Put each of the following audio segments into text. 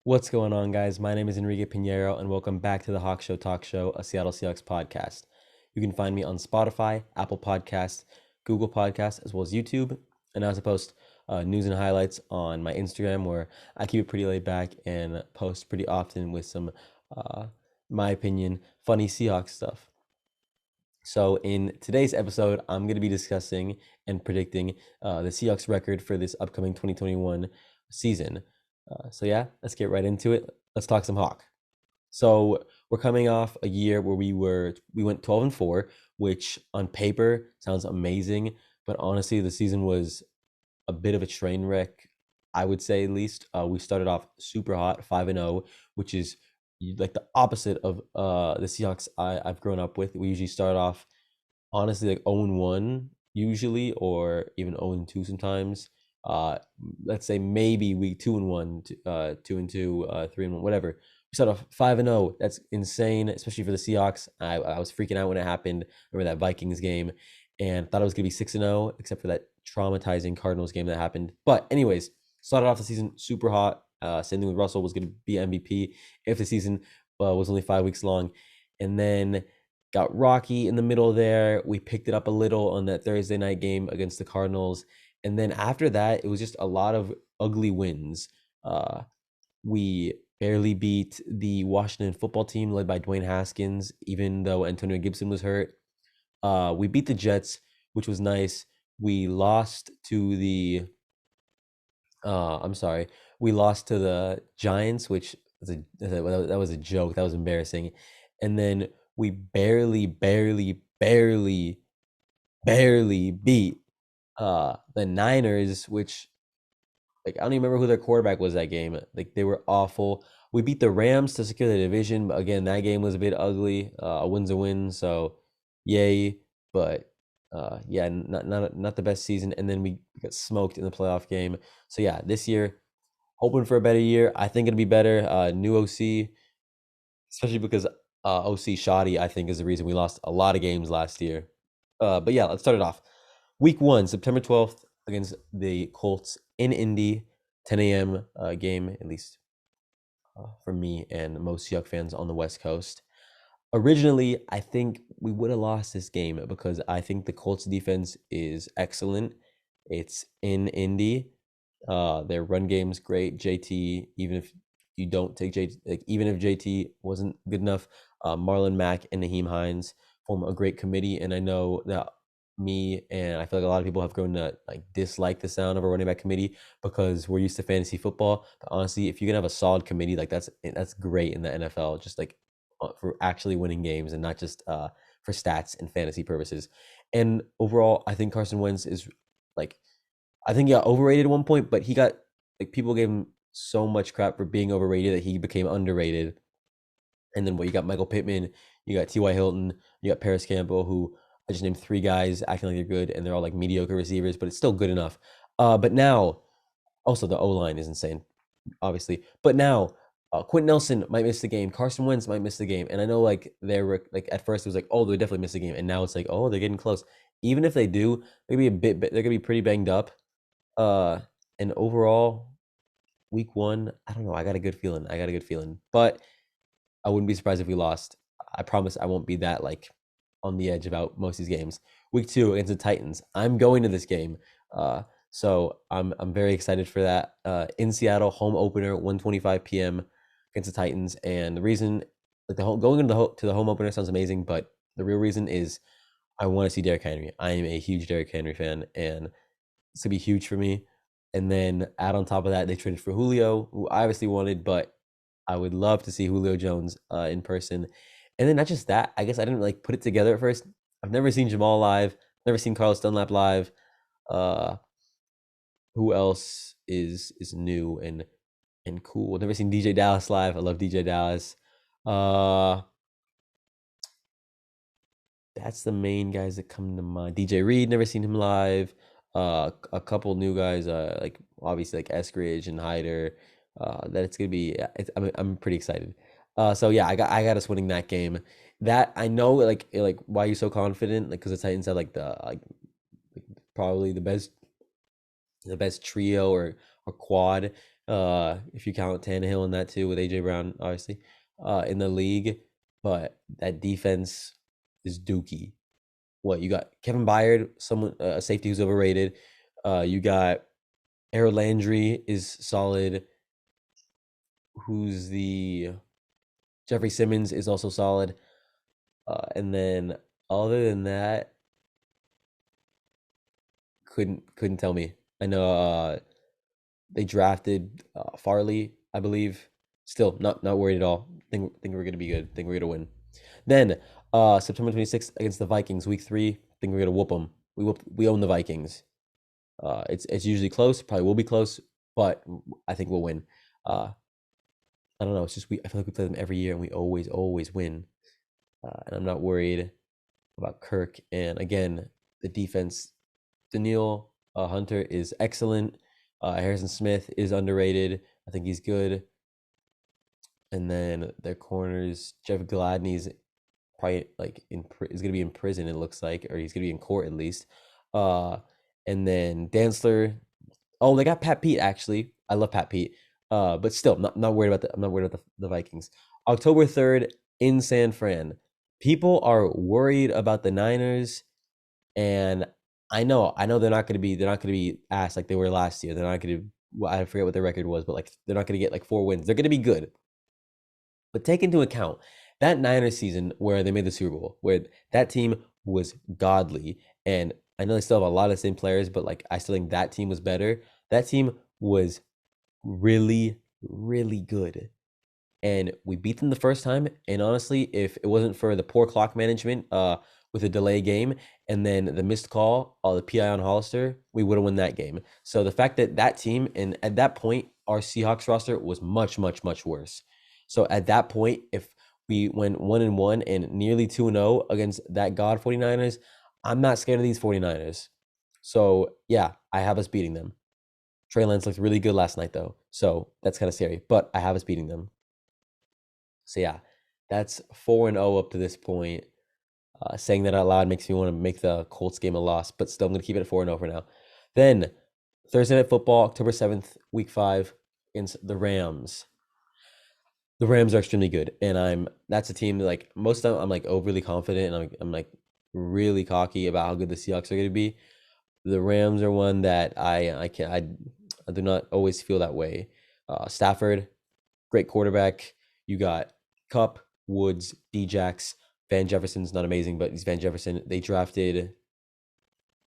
What's going on, guys? My name is Enrique Pinheiro, and welcome back to the Hawk Show Talk Show, a Seattle Seahawks podcast. You can find me on Spotify, Apple Podcasts, Google Podcasts, as well as YouTube. And I also post news and highlights on my Instagram, where I keep it pretty laid back and post pretty often with some, uh, my opinion, funny Seahawks stuff. So, in today's episode, I'm going to be discussing and predicting the Seahawks record for this upcoming 2021 season. So, let's get right into it. Let's talk some Hawk. So, we're coming off a year where we went 12-4, which on paper sounds amazing, but honestly, the season was a bit of a train wreck, I would say at least. We started off super hot, 5-0, which is like the opposite of the Seahawks I've grown up with. We usually start off honestly like 0-1 usually, or even 0-2 sometimes. Let's say maybe week 2-1, 2-2, 3-1, whatever. We start off 5-0. That's insane, especially for the Seahawks. I was freaking out when it happened. Remember that Vikings game, and thought it was gonna be 6-0, except for that traumatizing Cardinals game that happened. But anyways, started off the season super hot. Same thing with Russell, was gonna be MVP if the season was only 5 weeks long, and then got rocky in the middle there. We picked it up a little on that Thursday night game against the Cardinals. And then after that, it was just a lot of ugly wins. We barely beat the Washington football team led by Dwayne Haskins, even though Antonio Gibson was hurt. We beat the Jets, which was nice. We lost to the I'm sorry. We lost to the Giants, which was that was a joke. That was embarrassing. And then we barely beat the Niners, which, like, I don't even remember who their quarterback was that game. Like, they were awful. We beat the Rams to secure the division, but again, that game was a bit ugly. A win's a win, so yay. But yeah, not the best season. And then we got smoked in the playoff game. So yeah, this year, hoping for a better year. I think it'll be better. New OC, especially because OC Shoddy, I think, is the reason we lost a lot of games last year. But yeah, let's start it off. Week 1, September 12th, against the Colts in Indy, 10 a.m. Game, at least for me and most Seahawks fans on the West Coast. Originally, I think we would have lost this game because I think the Colts defense is excellent. It's in Indy. Their run game's great. JT, even if you don't take JT, like even if JT wasn't good enough, Marlon Mack and Naheem Hines form a great committee. And I know that me and I feel like a lot of people have grown to like dislike the sound of a running back committee because we're used to fantasy football. But honestly, if you can have a solid committee, like that's great in the NFL. Just like for actually winning games and not just for stats and fantasy purposes. And overall, I think Carson Wentz is like, I think he got overrated at one point, but he got, like, people gave him so much crap for being overrated that he became underrated. And then you got Michael Pittman, you got T.Y. Hilton, you got Paris Campbell, who I just named 3 guys acting like they're good, and they're all like mediocre receivers, but it's still good enough. But now, also the O line is insane, obviously. But now, Quentin Nelson might miss the game. Carson Wentz might miss the game. And I know, like, they were like, at first it was like, oh, they definitely miss the game, and now it's like, oh, they're getting close. Even if they do, maybe they're gonna be pretty banged up. Uh, and overall, week 1, I don't know. I got a good feeling. But I wouldn't be surprised if we lost. I promise I won't be that, like, on the edge about most of these games. Week 2 against the Titans. I'm going to this game. So I'm very excited for that. In Seattle, home opener, 1:25 p.m. against the Titans. And the reason, like, going into the home opener sounds amazing, but the real reason is I want to see Derrick Henry. I am a huge Derrick Henry fan, and it's gonna be huge for me. And then add on top of that, they traded for Julio, who I obviously wanted, but I would love to see Julio Jones in person. And then not just that, I guess I didn't like put it together at first. I've never seen Jamal live, never seen Carlos Dunlap live. Uh, who else is new and cool? Never seen DJ Dallas live. I love DJ Dallas. Uh, that's the main guys that come to mind. DJ Reed, never seen him live. A couple new guys, like obviously like Eskridge and Hyder. That it's gonna be. I'm pretty excited. So yeah, I got us winning that game. That I know, like why you so confident? Like, because the Titans have like probably the best trio or quad if you count Tannehill in that too, with AJ Brown, obviously, in the league. But that defense is dookie. What you got? Kevin Byard, someone a safety who's overrated. You got Harold Landry is solid. Who's the Jeffrey Simmons is also solid. And then other than that, couldn't tell me. I know they drafted Farley, I believe. Still not worried at all. Think we're gonna be good. Think we're gonna win. Then September 26th against the Vikings, week 3. Think we're gonna whoop them. We own the Vikings. It's usually close. Probably will be close, but I think we'll win. I don't know. It's just I feel like we play them every year and we always win. And I'm not worried about Kirk. And again, the defense, Daniil Hunter is excellent. Harrison Smith is underrated. I think he's good. And then their corners, Jeff Gladney's probably like is gonna be in prison. It looks like, or he's gonna be in court at least. And then Dantzler. Oh, they got Pat Pete actually. I love Pat Pete. But still, not worried about I'm not worried about the Vikings. October 3rd in San Fran. People are worried about the Niners, and I know they're not gonna be asked like they were last year. They're not gonna. Well, I forget what their record was, but like they're not gonna get like 4 wins. They're gonna be good, but take into account that Niners season where they made the Super Bowl, where that team was godly, and I know they still have a lot of the same players, but like I still think that team was better. That team was really good, and we beat them the first time. And honestly, if it wasn't for the poor clock management, with a delay game and then the missed call, the PI on Hollister, we would have won that game. So the fact that that team, and at that point, our Seahawks roster was much worse. So at that point, if we went 1-1 and nearly 2-0 against that God 49ers, I'm not scared of these 49ers. So yeah, I have us beating them. Trey Lance looked really good last night though. So that's kind of scary, but I have us beating them. So yeah, that's 4-0 up to this point. Saying that out loud makes me want to make the Colts game a loss, but still I'm going to keep it at 4-0 for now. Then Thursday Night Football, October 7th, week 5, against the Rams. The Rams are extremely good, and that's a team that, like, most of the time I'm like overly confident and I'm like really cocky about how good the Seahawks are going to be. The Rams are one that I do not always feel that way. Stafford, great quarterback. You got Cup, Woods, Djax. Van Jefferson's not amazing, but he's Van Jefferson. They drafted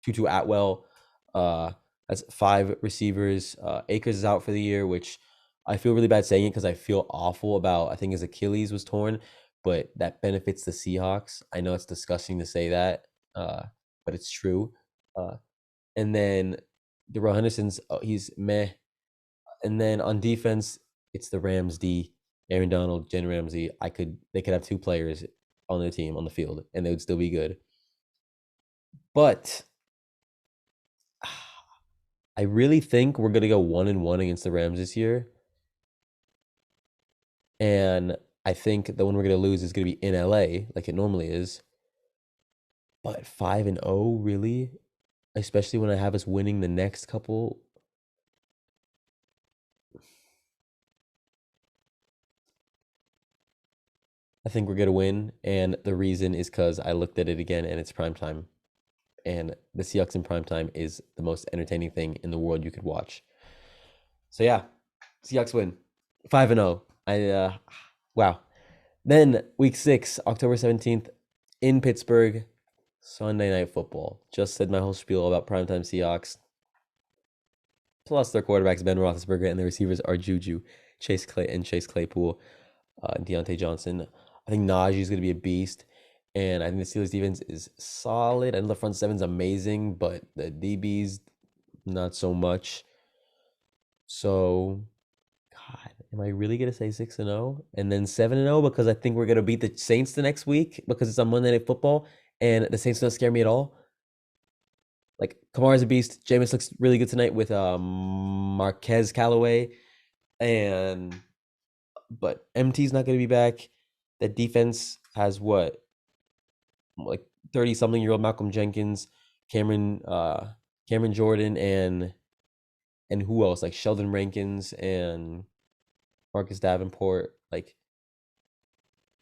Tutu Atwell. That's 5 receivers. Akers is out for the year, which I feel really bad saying it because I feel awful about. I think his Achilles was torn, but that benefits the Seahawks. I know it's disgusting to say that, but it's true. And then Darrell Henderson's, he's meh. And then on defense, it's the Rams D. Aaron Donald, Jen Ramsey. They could have 2 players on their team on the field, and they would still be good. But I really think we're gonna go 1-1 against the Rams this year, and I think the one we're gonna lose is gonna be in LA, like it normally is. But 5-0, really, especially when I have us winning the next couple. I think we're gonna win, and the reason is because I looked at it again, and it's prime time, and the Seahawks in prime time is the most entertaining thing in the world you could watch. So yeah, Seahawks win, 5-0. Wow. Then week 6, October 17th, in Pittsburgh, Sunday Night Football. Just said my whole spiel about primetime Seahawks. Plus their quarterbacks Ben Roethlisberger and the receivers are Juju, Chase Claypool, and Deontay Johnson. I think Najee is going to be a beast, and I think the Steelers defense is solid. I know the front seven's amazing, but the DBs not so much. So, God, am I really gonna say 6-0 and then 7-0 because I think we're gonna beat the Saints the next week because it's on Monday Night Football and the Saints don't scare me at all? Like Kamara's a beast. Jameis looks really good tonight with Marquez Callaway, and but MT's not gonna be back. That defense has what, like 30-something-year-old Malcolm Jenkins, Cameron Jordan, and and who else? Like Sheldon Rankins and Marcus Davenport. Like,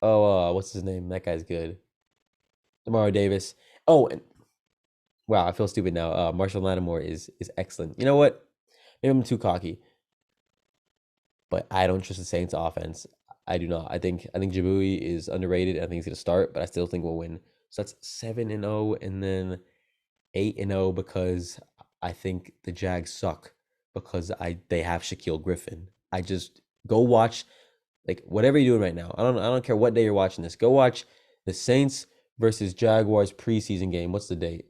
oh, what's his name? That guy's good. Demario Davis. Oh, and wow, I feel stupid now. Marshall Lattimore is excellent. You know what? Maybe I'm too cocky, but I don't trust the Saints offense. I do not. I think Jabui is underrated. I think he's gonna start, but I still think we'll win. So that's 7-0, and then 8-0 because I think the Jags suck because they have Shaquille Griffin. I just go watch like whatever you're doing right now. I don't care what day you're watching this. Go watch the Saints versus Jaguars preseason game. What's the date?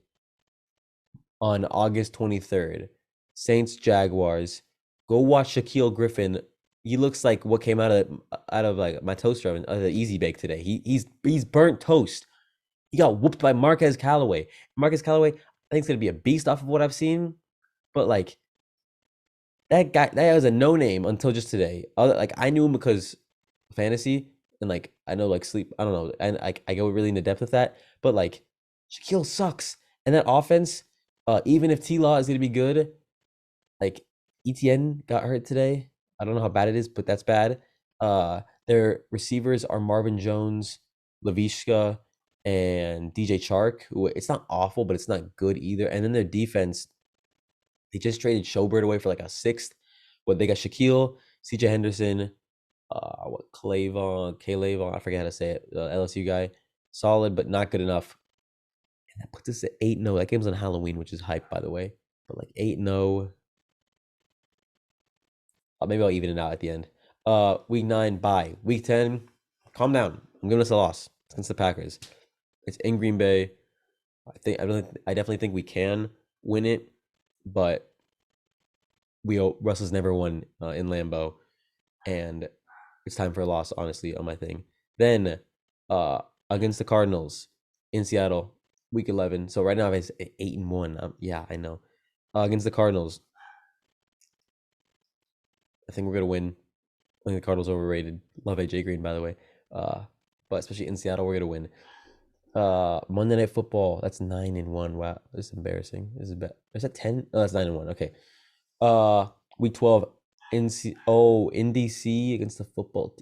On August 23rd. Saints Jaguars. Go watch Shaquille Griffin. He looks like what came out of like my toaster oven, the Easy Bake today. He's burnt toast. He got whooped by Marquez Callaway. Marquez Callaway, I think, is gonna be a beast off of what I've seen, but like that guy was a no name until just today. Like I knew him because fantasy and like I know like sleep. I don't know, and I go really into depth with that. But like Shaquille sucks, and that offense, even if T Law is gonna be good, like ETN got hurt today. I don't know how bad it is, but that's bad. Their receivers are Marvin Jones, Lavishka, and DJ Chark. Who it's not awful, but it's not good either. And then their defense, they just traded Schobert away for like a sixth. But they got Shaquille, CJ Henderson, Clayvon, I forget how to say it, LSU guy. Solid, but not good enough. And that puts us at 8-0. That game's on Halloween, which is hype, by the way. But like 8-0. Maybe I'll even it out at the end. Week 9, bye. Week 10, calm down. I'm giving us a loss. It's against the Packers. It's in Green Bay. I definitely think we can win it, but Russell's never won in Lambeau, and it's time for a loss, honestly, on my thing. Then against the Cardinals in Seattle, week 11. So right now it's 8-1. Yeah, I know. Against the Cardinals, I think we're gonna win. I think the Cardinals overrated. Love AJ Green, by the way. But especially in Seattle, we're gonna win. Monday Night Football. That's 9-1. Wow, this is embarrassing. This is bad. Is that 10? Oh, that's 9-1. Okay. Week 12 in DC against the football.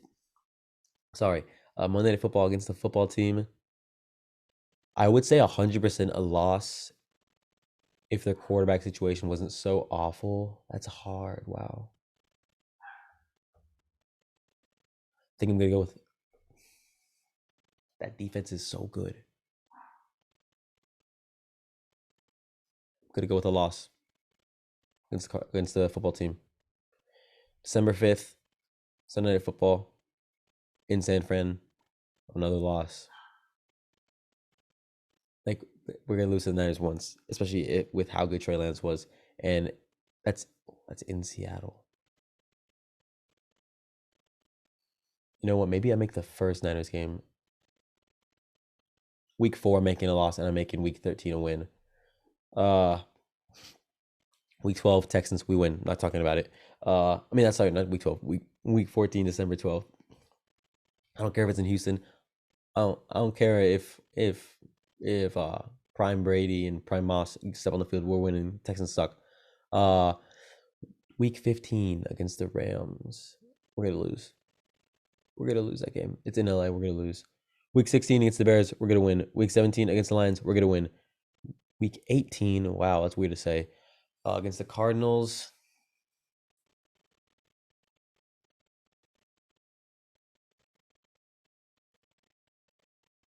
Sorry. Monday Night Football against the football team. I would say 100% a loss if their quarterback situation wasn't so awful. That's hard. Wow. I think I'm gonna go with that defense is so good. I'm gonna go with a loss against the football team. December 5th, Sunday Night Football in San Fran. Another loss. Like we're gonna lose to the Niners once, especially with how good Trey Lance was, and that's in Seattle. You know what? Maybe I make the first Niners game week 4 making a loss, and I'm making week 13 a win. Week 12 Texans, we win. Not talking about it. I mean that's sorry, not week 12. Week 14, December 12th. I don't care if it's in Houston. I don't care if Prime Brady and Prime Moss step on the field. We're winning. Texans suck. Week 15 against the Rams, we're gonna lose. We're gonna lose that game. It's in LA. We're gonna lose. Week 16 against the Bears, we're gonna win. Week 17 against the Lions, we're gonna win. Week 18, wow, that's weird to say. Against the Cardinals,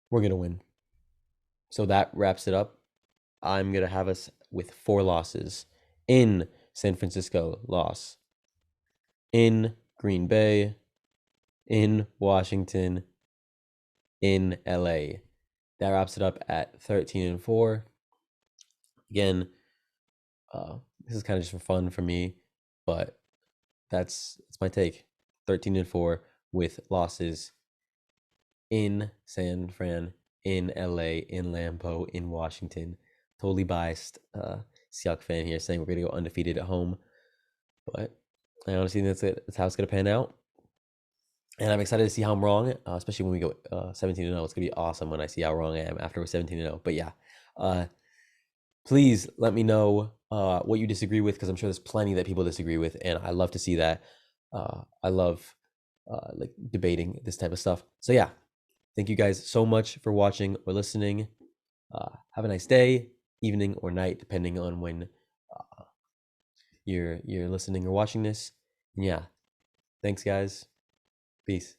we're gonna win. So that wraps it up. I'm gonna have us with 4 losses. In San Francisco, loss. In Green Bay, in Washington, in LA. That wraps it up at 13-4. Again, this is kind of just for fun for me, but that's my take. 13-4 with losses in San Fran, in LA, in Lambeau, in Washington. Totally biased Seahawks fan here saying we're gonna go undefeated at home, but I honestly think that's it. That's how it's gonna pan out. And I'm excited to see how I'm wrong, especially when we go 17-0. It's gonna be awesome when I see how wrong I am after we're 17-0. But yeah, please let me know what you disagree with, because I'm sure there's plenty that people disagree with, and I love to see that. I love like debating this type of stuff. So yeah, thank you guys so much for watching or listening. Have a nice day, evening, or night, depending on when you're listening or watching this. And yeah, thanks guys. Peace.